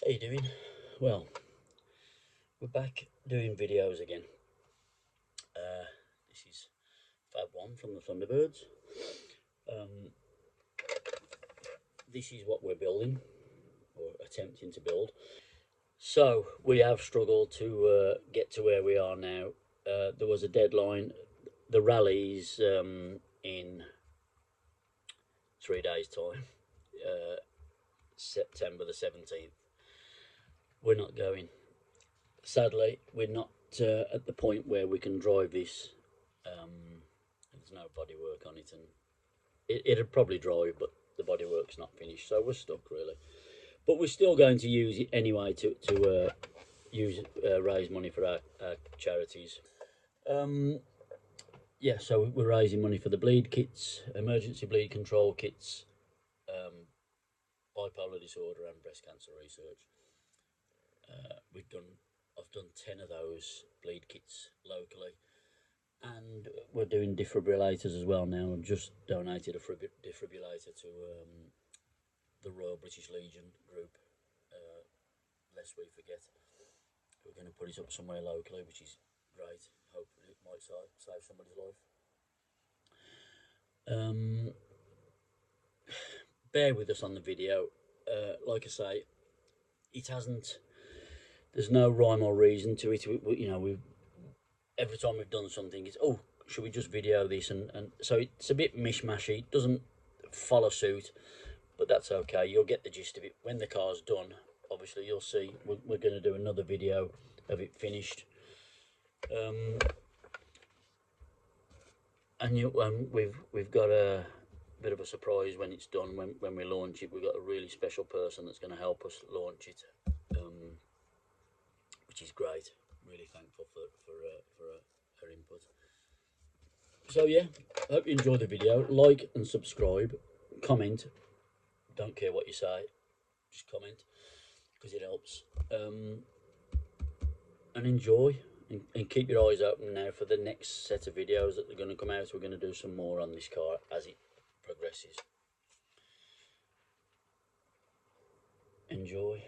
How you doing? Well, we're back doing videos again. This is Fab 1 from the Thunderbirds. This is what we're building, or attempting to build. So, we have struggled to get to where we are now. There was a deadline. The rally's in 3 days' time, September the 17th. We're not going. Sadly, we're not at the point where we can drive this. There's no bodywork on it, and it'd probably drive, but the bodywork's not finished, so we're stuck really. But we're still going to use it anyway to raise money for our charities. Yeah, so we're raising money for the bleed kits, emergency bleed control kits, bipolar disorder and breast cancer research. I've done 10 of those bleed kits locally, and we're doing defibrillators as well now. I've just donated a defibrillator to the Royal British Legion group, lest we forget. We're going to put it up somewhere locally, which is great. Hopefully it might save somebody's life. Bear with us on the video. Like I say, it hasn't. There's no rhyme or reason to it. Every time we've done something, it's should we just video this? And so it's a bit mishmashy. It doesn't follow suit, but that's okay. You'll get the gist of it when the car's done. Obviously, you'll see. We're going to do another video of it finished. And we've got a bit of a surprise when it's done. When we launch it, we've got a really special person that's going to help us launch it. Which is great. Really thankful for her input. So yeah, I hope you enjoy the video. Like and subscribe. Comment. Don't care what you say, just comment, because it helps. And enjoy, and keep your eyes open now for the next set of videos that are going to come out. We're going to do some more on this car as it progresses. Enjoy.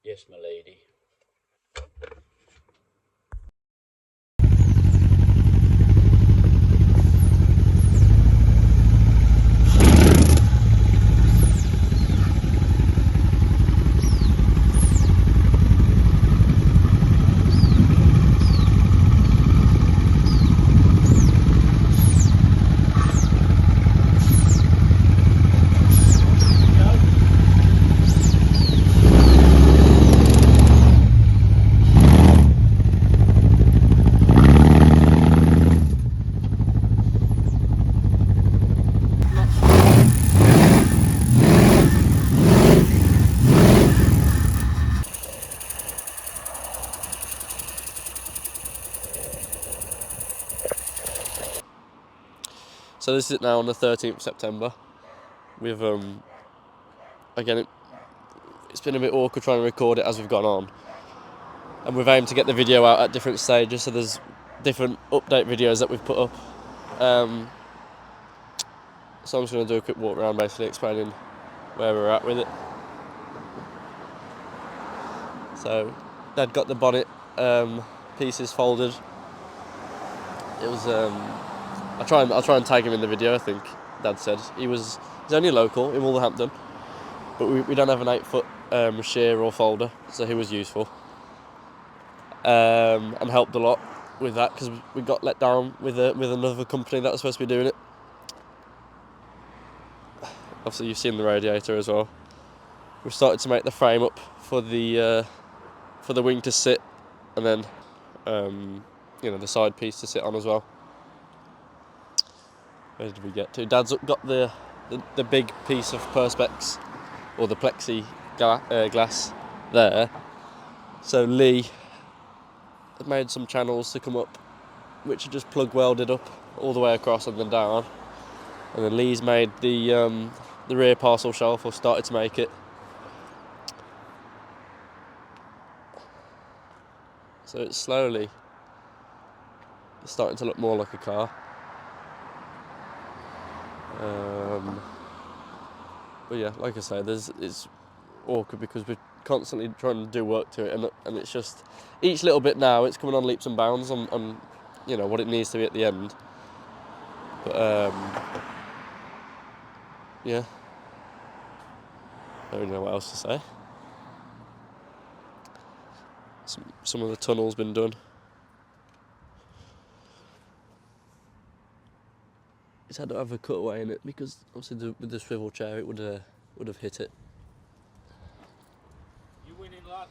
Yes, my lady. So this is it now on the 13th of September. We've again, it's been a bit awkward trying to record it as we've gone on, and we've aimed to get the video out at different stages. So there's different update videos that we've put up. So I'm just going to do a quick walk around, basically explaining where we're at with it. So Dad got the bonnet pieces folded. It was I'll try and tag him in the video. I think Dad said he's only local in Wolverhampton, but we don't have an 8-foot shear or folder, so he was useful and helped a lot with that, because we got let down with another company that was supposed to be doing it. Obviously, you've seen the radiator as well. We've started to make the frame up for the wing to sit, and then the side piece to sit on as well. Where did we get to? Dad's got the big piece of perspex, or the plexi glass there. So Lee had made some channels to come up, which are just plug welded up all the way across and then down. And then Lee's made the rear parcel shelf, or started to make it. So it's slowly starting to look more like a car. But yeah, like I say, awkward because we're constantly trying to do work to it, and it's just each little bit now it's coming on leaps and bounds on you know what it needs to be at the end. But yeah, I don't really know what else to say. Some of the tunnel's been done. It's had to have a cutaway in it because obviously with the swivel chair it would have hit it. You winning, lad?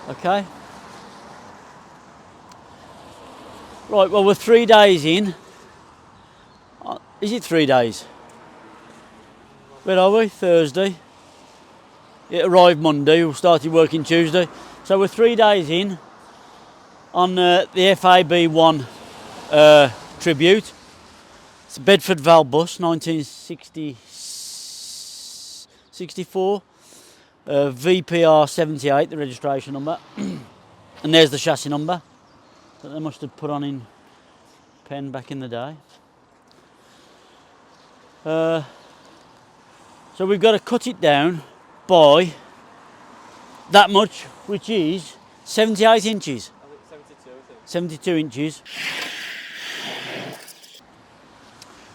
Okay. Right, well we're 3 days in. Is it 3 days? Where are we? Thursday. It arrived Monday, we started working Tuesday. So we're 3 days in on the FAB1 tribute. It's a Bedford Val bus, 1964. VPR 78, the registration number. And there's the chassis number that they must have put on in pen back in the day. So we've got to cut it down by that much, which is 78 inches. I think 72. 72 inches.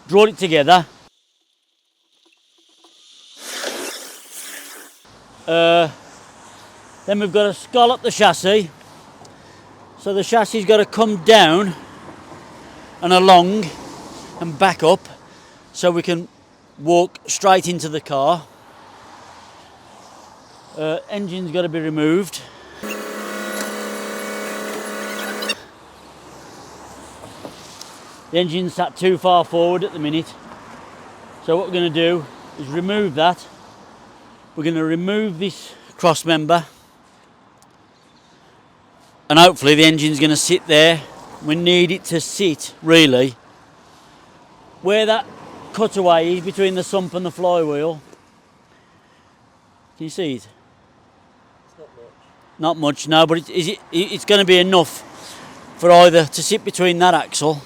Draw it together. Then we've got to scallop the chassis. So the chassis's got to come down and along and back up so we can walk straight into the car. Engine's got to be removed. The engine's sat too far forward at the minute. So what we're going to do is remove that. We're going to remove this cross member. And hopefully the engine's going to sit there. We need it to sit, really, where that cutaway is between the sump and the flywheel. Can you see it? It's not much. Not much, no, but it's going to be enough for either to sit between that axle.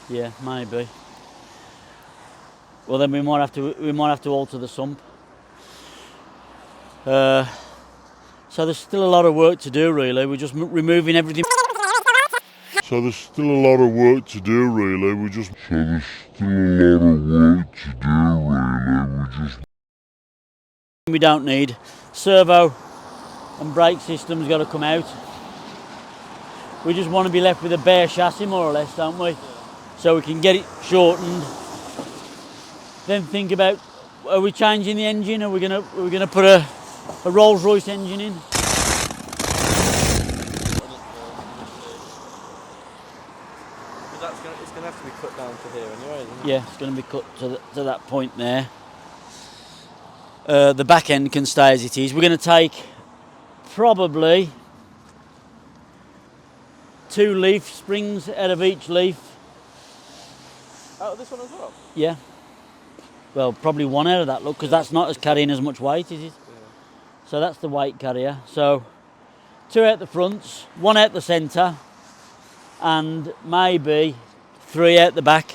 Yeah, maybe. Well, then we might have to alter the sump. So there's still a lot of work to do, really. We're just removing everything. So there's still a lot of work to do, really. We don't need. Servo and brake system's got to come out. We just want to be left with a bare chassis, more or less, don't we? Yeah. So we can get it shortened. Then think about: are we changing the engine? Are we gonna put a Rolls-Royce engine in? It's going to have to be cut down to here anyway, isn't it? Yeah, it's going to be cut to that point there. The back end can stay as it is. We're going to take probably 2 leaf springs out of each leaf. Out of this one as well? Yeah. Well, probably 1 out of that, look, because that's not as carrying as much weight, is it? Yeah. So that's the weight carrier. So 2 out the fronts, 1 out the centre, and maybe 3 out the back.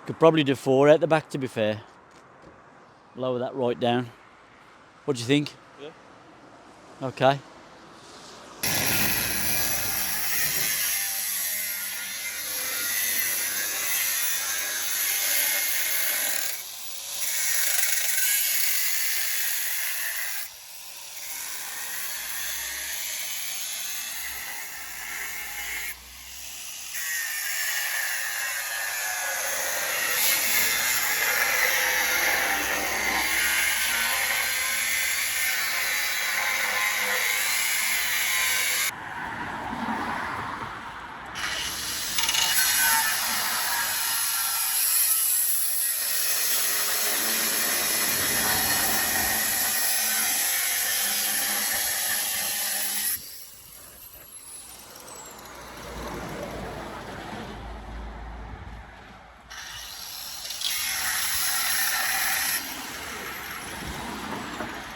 Could probably do 4 out the back, to be fair. Lower that right down. What do you think? Yeah. Okay.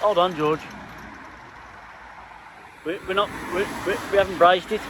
Hold on, George. We haven't braced it.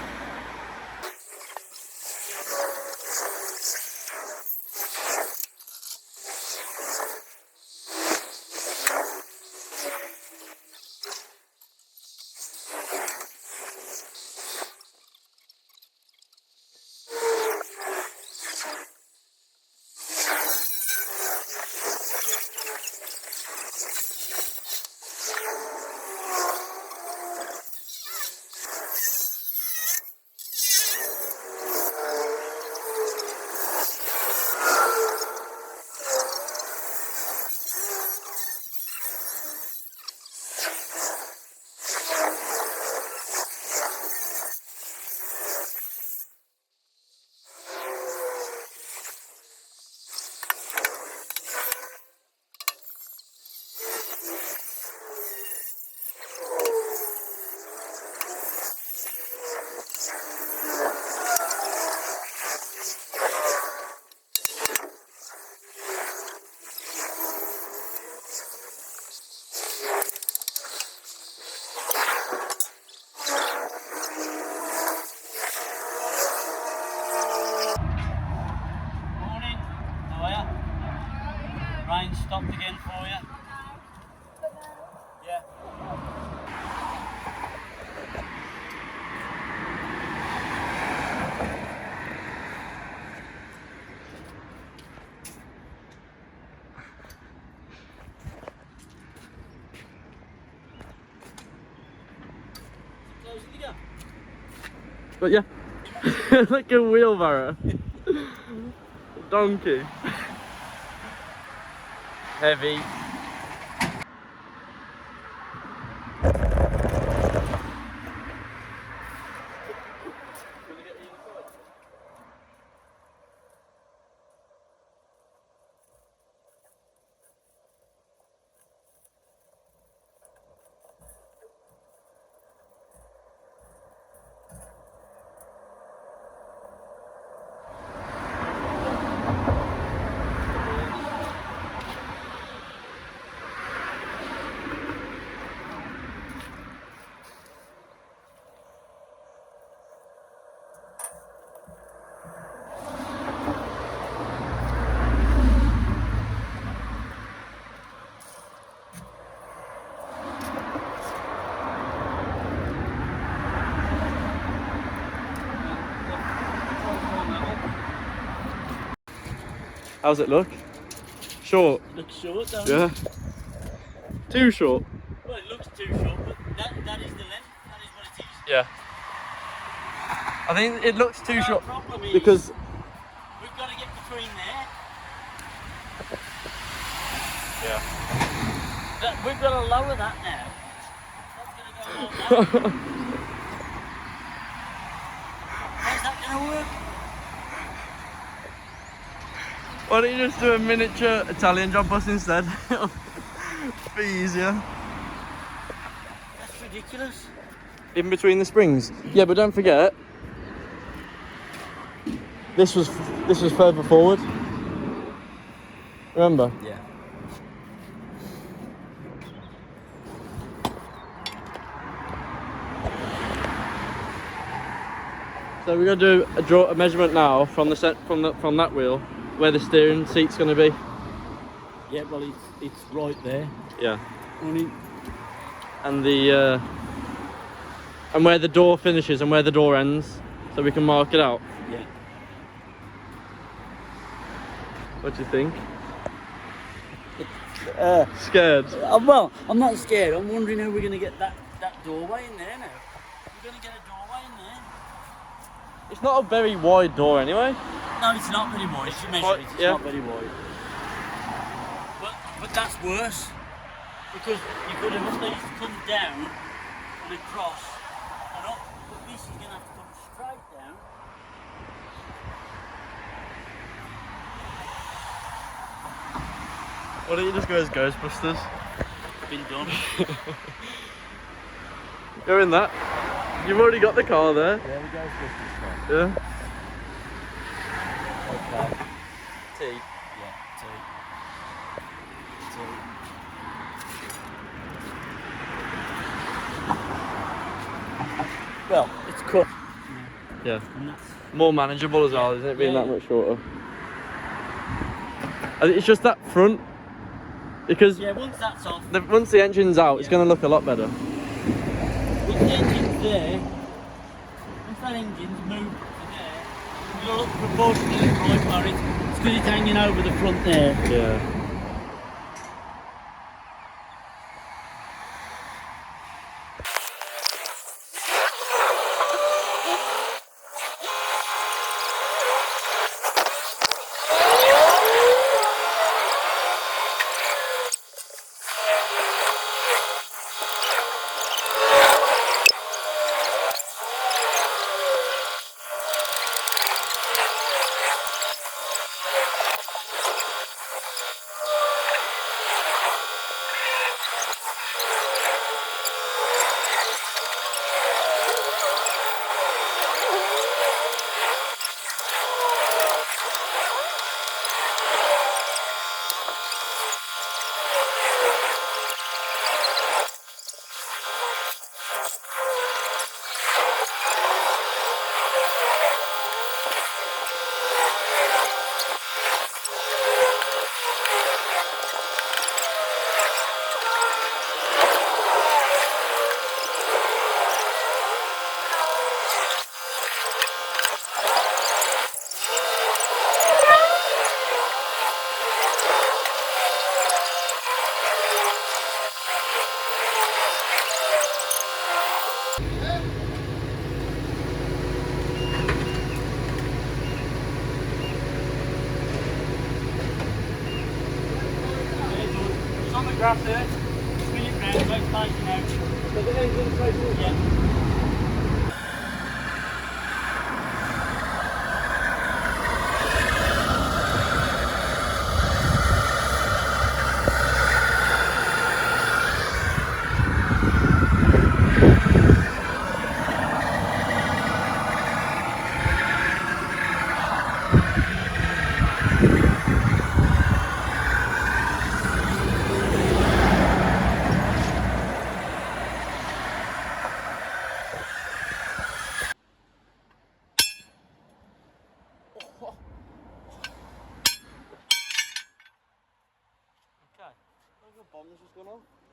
Rain stopped again for you. Yeah. But yeah, like a wheelbarrow. Donkey. Heavy. How's it look? Short? Looks short, don't it? Yeah. Too short? Well, it looks too short, but that is the length. That is what it is. Yeah. I think it looks too short Problem is, because we've got to get between there. yeah. We've got to lower that now. That's going to go like that. How's that going to work? Why don't you just do a miniature Italian job bus instead? It'll be easier. That's ridiculous. In between the springs. Yeah, but don't forget, this was further forward. Remember? Yeah. So we're going to draw a measurement now from from that wheel where the steering seat's going to be. Yeah, well, it's right there. Yeah. Only And the and where the door finishes and where the door ends, so we can mark it out. yeah. What do you think? Scared? Scared? Well, I'm not scared. I'm wondering how we're going to get that doorway in there now. We're going to get a doorway in there. It's not a very wide door anyway. No, it's not very wide. If you measure it, it's not very wide. But that's worse. Because you could have at least come down and across and up. But this is going to have to come straight down. Why don't you just go as Ghostbusters? Been done. Go in that. You've already got the car there. There we go, Ghostbusters. Yeah. Okay. T. Yeah, two. Well, it's cut. Yeah. And that's More manageable as well, isn't it? Being Yeah. that much shorter. And it's just that front, because yeah, once that's off, once the engine's out, it's going to look a lot better. once the engine's there, once that engine's moved to there, it'll look proportionally right where it's because it's hanging over the front there. Yeah. It's on the graph there. Spin it round, so it's facing out. So the engine's facing Yeah.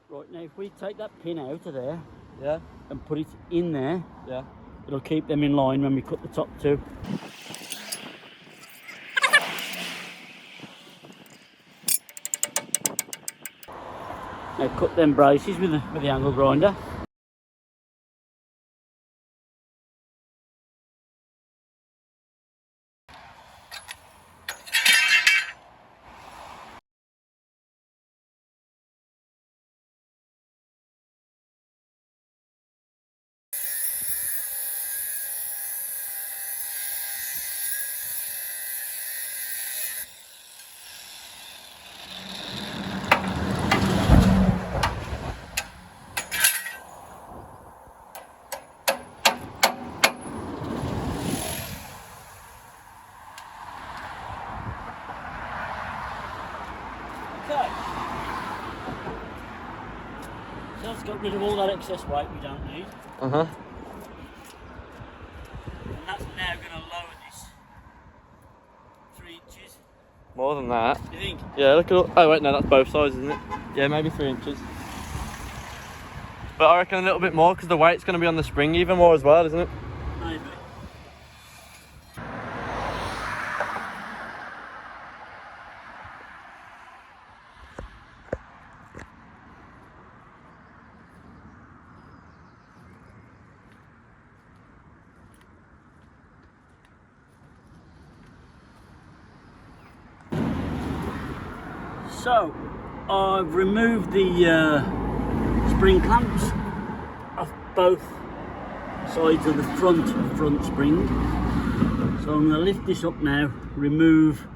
Right, now if we take that pin out of there Yeah. and put it in there, Yeah. it'll keep them in line when we cut the top two. Now cut them braces with the angle grinder. Okay. So that's got rid of all that excess weight we don't need. Uh huh. And that's now More than that. You think? Yeah, look at all... Oh wait, no, that's both sides, isn't it? Yeah, maybe 3 inches. But I reckon a little bit more because the weight's going to be on the spring even more as well, isn't it? Maybe. So, I've removed the spring clamps off both sides of the front spring. So I'm going to lift this up now, remove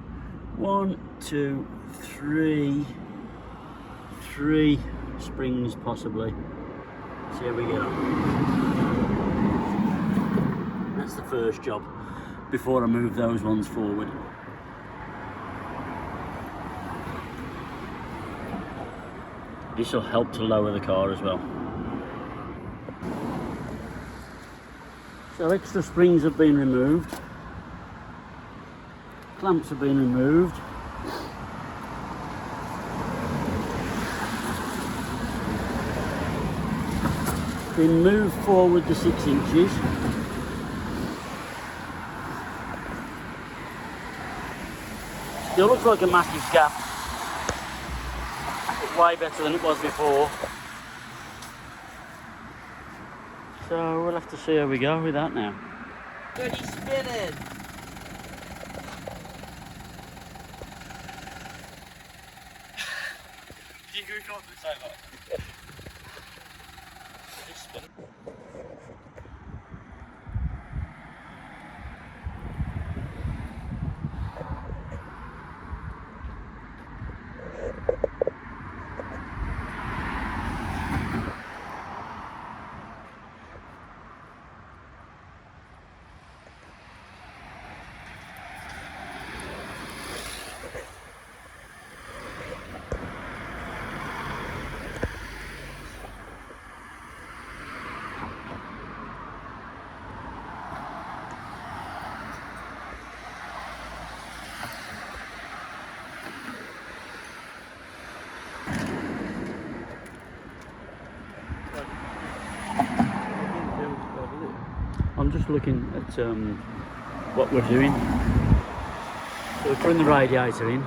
1, 2, 3 springs possibly. See how we get on. That's the first job before I move those ones forward. This will help to lower the car as well. So extra springs have been removed. Clamps have been removed. Been moved forward to 6 inches. Still looks like a massive gap. Way better than it was before. So we'll have to see how we go with that now. Good, he's spinning. You can't say that. He's spinning. I'm just looking at what we're doing. So we're putting the radiator in.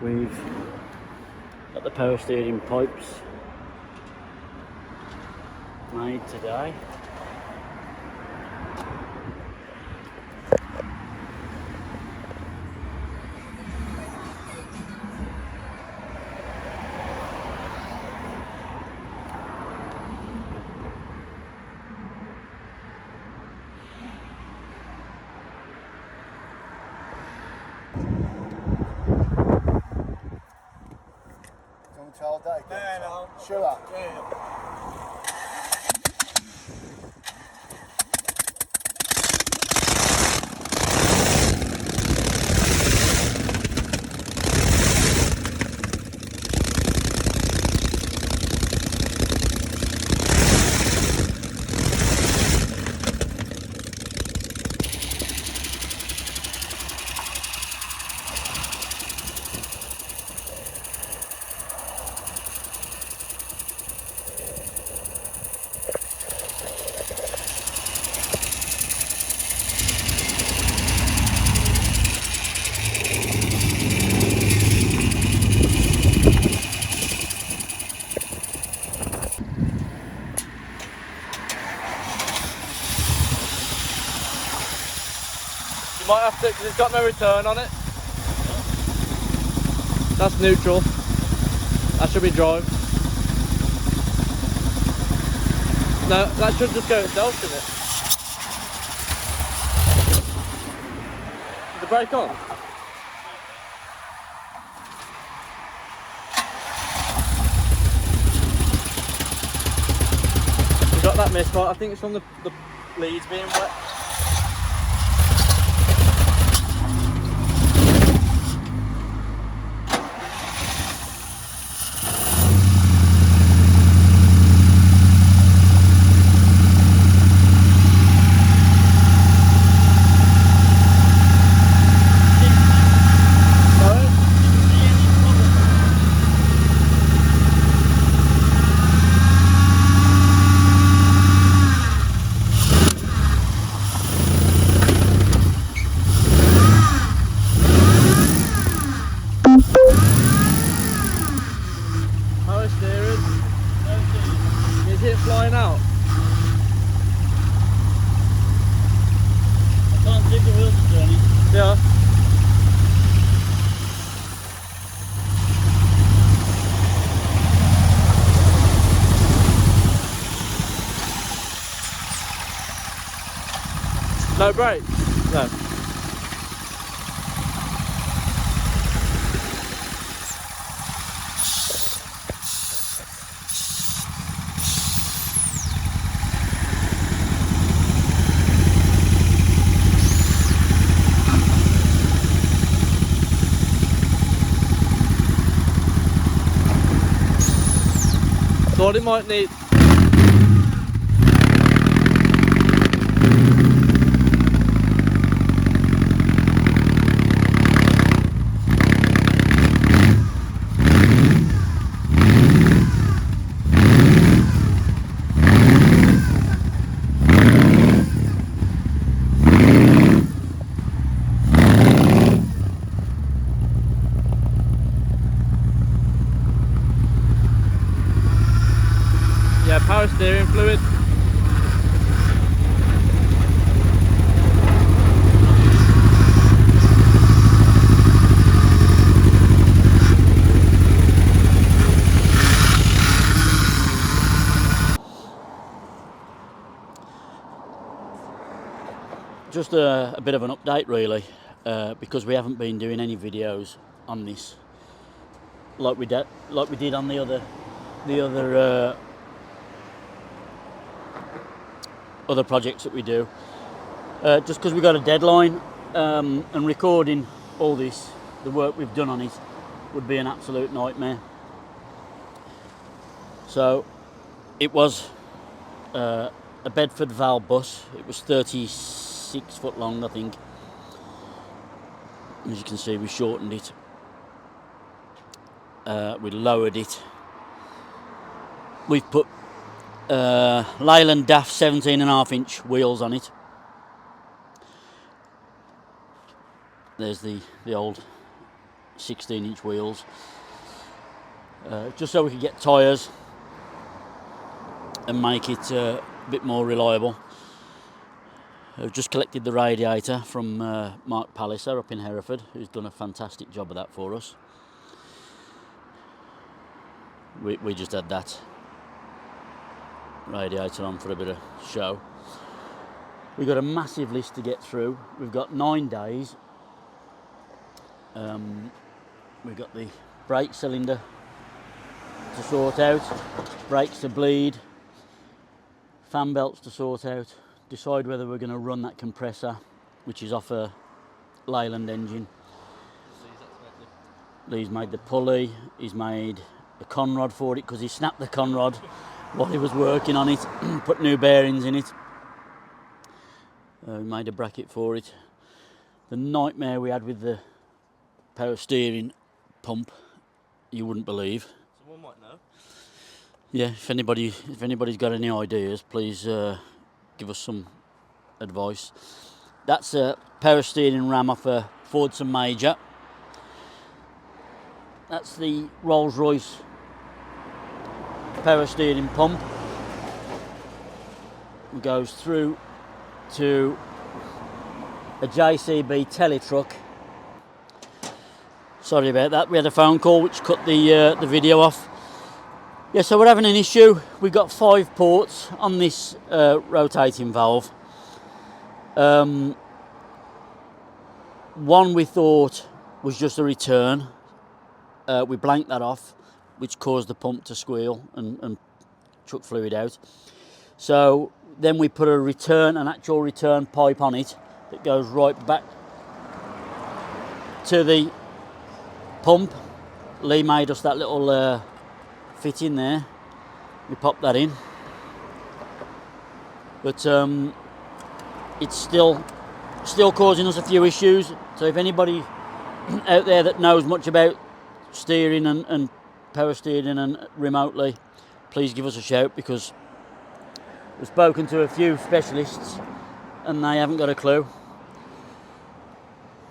We've got the power steering pipes made today. Hold that again. No. Sure. Yeah. You might have to, because it's got no return on it. That's neutral. That should be drive. No, that should just go itself, shouldn't it? Is the brake on? You got that misfire? I think it's from the leads being wet. Yeah. No brake? No. Thought it might need. Yeah, power steering fluid. Just a bit of an update really, because we haven't been doing any videos on this like we did on the other projects that we do. Just because we got a deadline, and recording all this, the work we've done on it, would be an absolute nightmare. So it was a Bedford valve bus. It was 36 foot long, I think. As you can see, we shortened it. We lowered it. We've put Leyland DAF 17.5-inch wheels on it. There's the old 16-inch wheels, just so we could get tyres and make it a bit more reliable. I've just collected the radiator from Mark Palliser up in Hereford, who's done a fantastic job of that for us. We just had that radiator on for a bit of show. We've got a massive list to get through. We've got 9 days. We've got the brake cylinder to sort out, brakes to bleed, fan belts to sort out, decide whether we're going to run that compressor, which is off a Leyland engine. Lee's made the pulley, he's made a conrod for it because he snapped the conrod while he was working on it, put new bearings in it. We made a bracket for it. The nightmare we had with the power steering pump, you wouldn't believe. Someone might know. Yeah, if anybody's got any ideas, please give us some advice. That's a power steering ram off a Fordson Major. That's the Rolls-Royce power steering pump. It goes through to a JCB tele-truck. Sorry about that, we had a phone call which cut the video off. Yeah, so we're having an issue. We've got 5 ports on this rotating valve. One we thought was just a return. We blanked that off, which caused the pump to squeal and chuck fluid out. So then we put an actual return pipe on it that goes right back to the pump. Lee made us that little fit in there. We popped that in, but it's still causing us a few issues. So if anybody out there that knows much about steering and power steering and remotely, please give us a shout, because we've spoken to a few specialists and they haven't got a clue.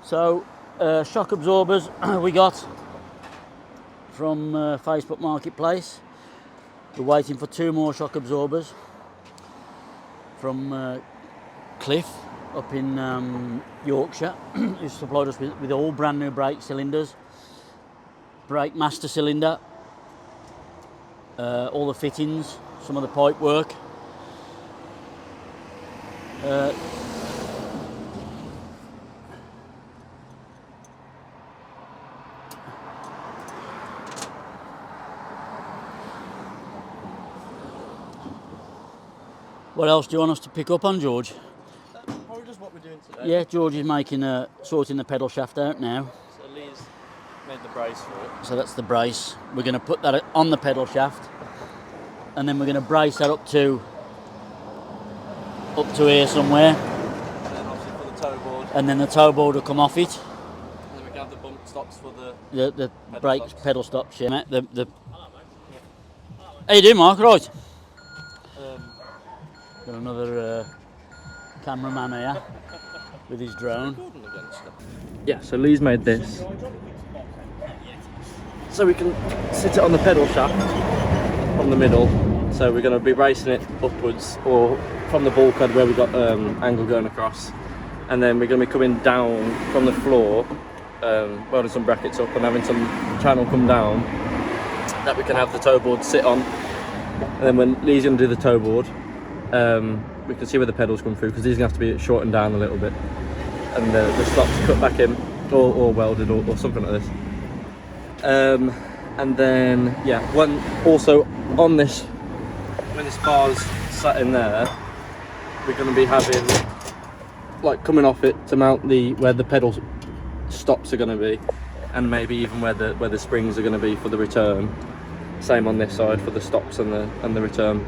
So shock absorbers we got from Facebook Marketplace. We're waiting for 2 more shock absorbers from Cliff. up in Yorkshire, who supplied us with all brand new brake cylinders, brake master cylinder, all the fittings, some of the pipe work. What else do you want us to pick up on, George? Probably just what we're doing today. Yeah, George is sorting the pedal shaft out now. So Lee's made the brace for it. So that's the brace. We're going to put that on the pedal shaft, and then we're going to brace that up to here somewhere. And then obviously for the toe board. And then the toe board will come off it. And then we can have the bump stops for the brake stops. pedal stops. Yeah, mate. How you doing, Mark? Right. Got another cameraman here with his drone. Yeah, so Lee's made this. So we can sit it on the pedal shaft from the middle. So we're going to be racing it upwards or from the bulkhead where we've got angle going across. And then we're going to be coming down from the floor, welding some brackets up and having some channel come down that we can have the toe board sit on. And then when Lee's going to do the toe board, we can see where the pedals come through because these are going to have to be shortened down a little bit. And the slots cut back in or welded or something like this. And then, yeah, also on this, when this bar's sat in there, we're going to be having, like, coming off it to mount where the pedal stops are going to be, and maybe even where the springs are going to be for the return. Same on this side for the stops and the return.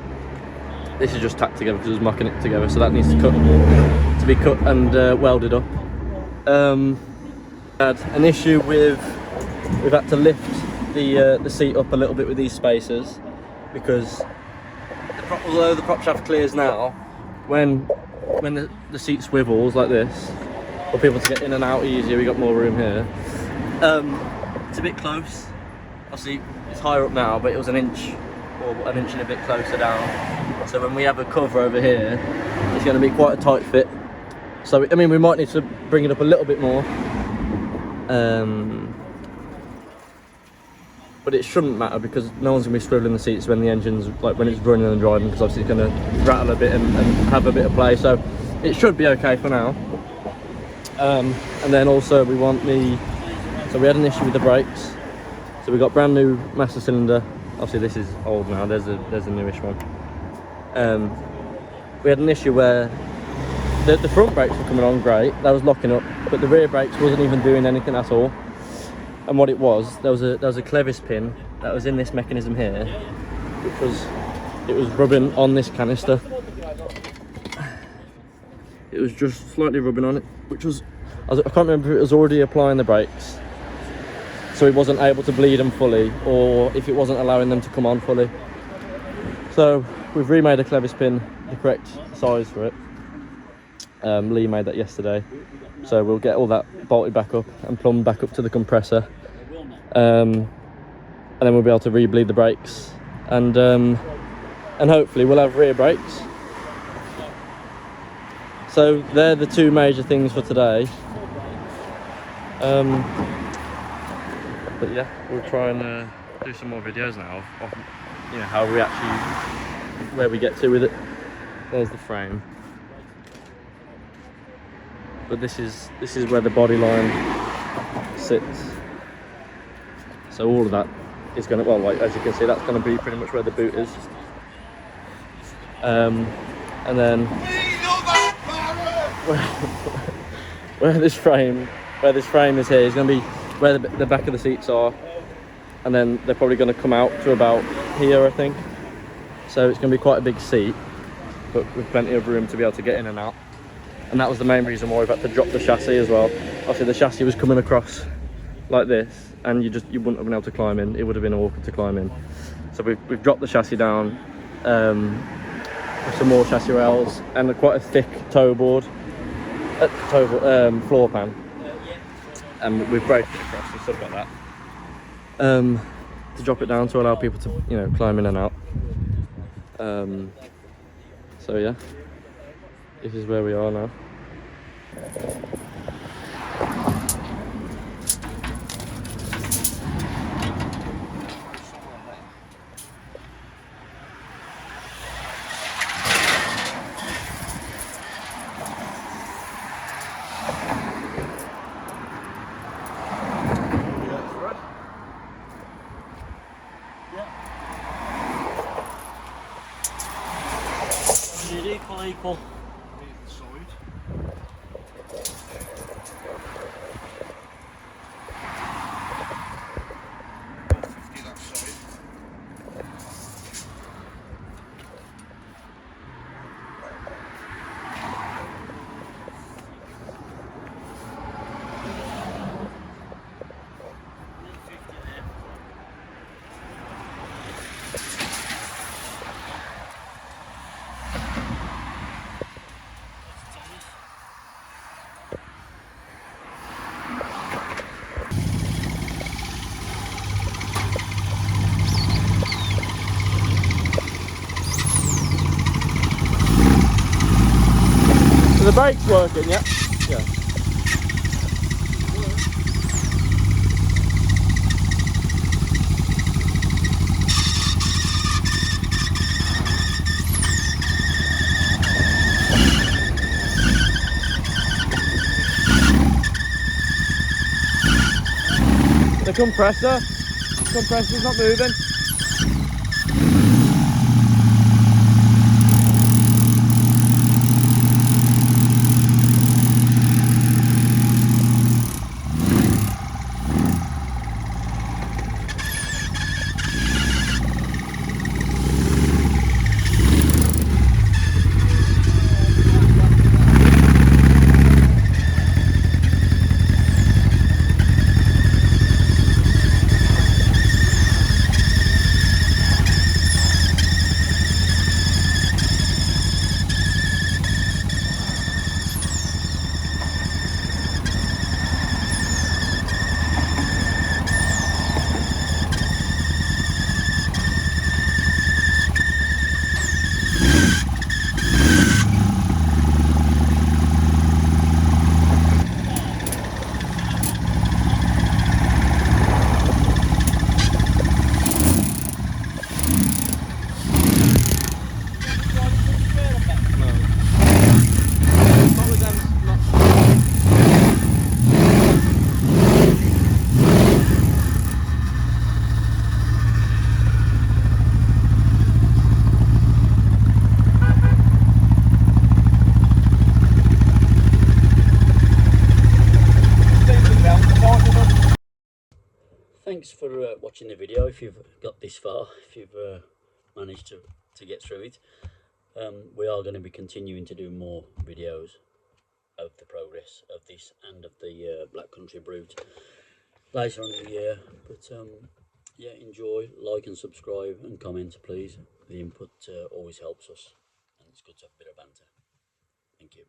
This is just tacked together because I was mucking it together, so that needs to be cut and welded up. Had an issue with, we've had to lift the seat up a little bit with these spacers because although the prop shaft clears now, when the seat swivels like this, for people to get in and out easier, we got more room here. It's a bit close. Obviously it's higher up now, but it was an inch and a bit closer down. So when we have a cover over here, it's going to be quite a tight fit. So I mean, we might need to bring it up a little bit more. But it shouldn't matter because no one's going to be swiveling the seats when the engine's, like when it's running and driving, because obviously it's going to rattle a bit and have a bit of play. So it should be okay for now. And then also we want so we had an issue with the brakes. So we got brand new master cylinder. Obviously this is old now, there's a newish one. We had an issue where the front brakes were coming on great, that was locking up, but the rear brakes wasn't even doing anything at all. And what it was, there was a clevis pin that was in this mechanism here, which it was rubbing on this canister. It was just slightly rubbing on it, which was, I can't remember if it was already applying the brakes, so it wasn't able to bleed them fully, or if it wasn't allowing them to come on fully. So we've remade a clevis pin the correct size for it. Lee made that yesterday, so we'll get all that bolted back up and plumbed back up to the compressor, and then we'll be able to re-bleed the brakes, and hopefully we'll have rear brakes. So they're the two major things for today. But yeah, we'll try and do some more videos now of how we actually, where we get to with it. There's the frame. But this is where the body line sits. So all of that is going to, well, like as you can see, that's going to be pretty much where the boot is. And then where this frame is here is going to be where the back of the seats are, and then they're probably going to come out to about here, I think. So it's going to be quite a big seat, but with plenty of room to be able to get in and out. And that was the main reason why we've had to drop the chassis as well. Obviously the chassis was coming across like this, and you wouldn't have been able to climb in. It would have been awkward to climb in. So we've dropped the chassis down with some more chassis rails and quite a thick toe board, floor pan. And we've braked it across, we've still got that. To drop it down to allow people to, climb in and out. So yeah, this is where we are now. Equal. So the brake's working, yeah? Yeah. The compressor's not moving. Thanks for watching the video. If you've got this far, if you've managed to get through it, we are going to be continuing to do more videos of the progress of this and of the Black Country Brute later on in the year. But yeah, enjoy, like and subscribe and comment, please. The input always helps us, and it's good to have a bit of banter. Thank you.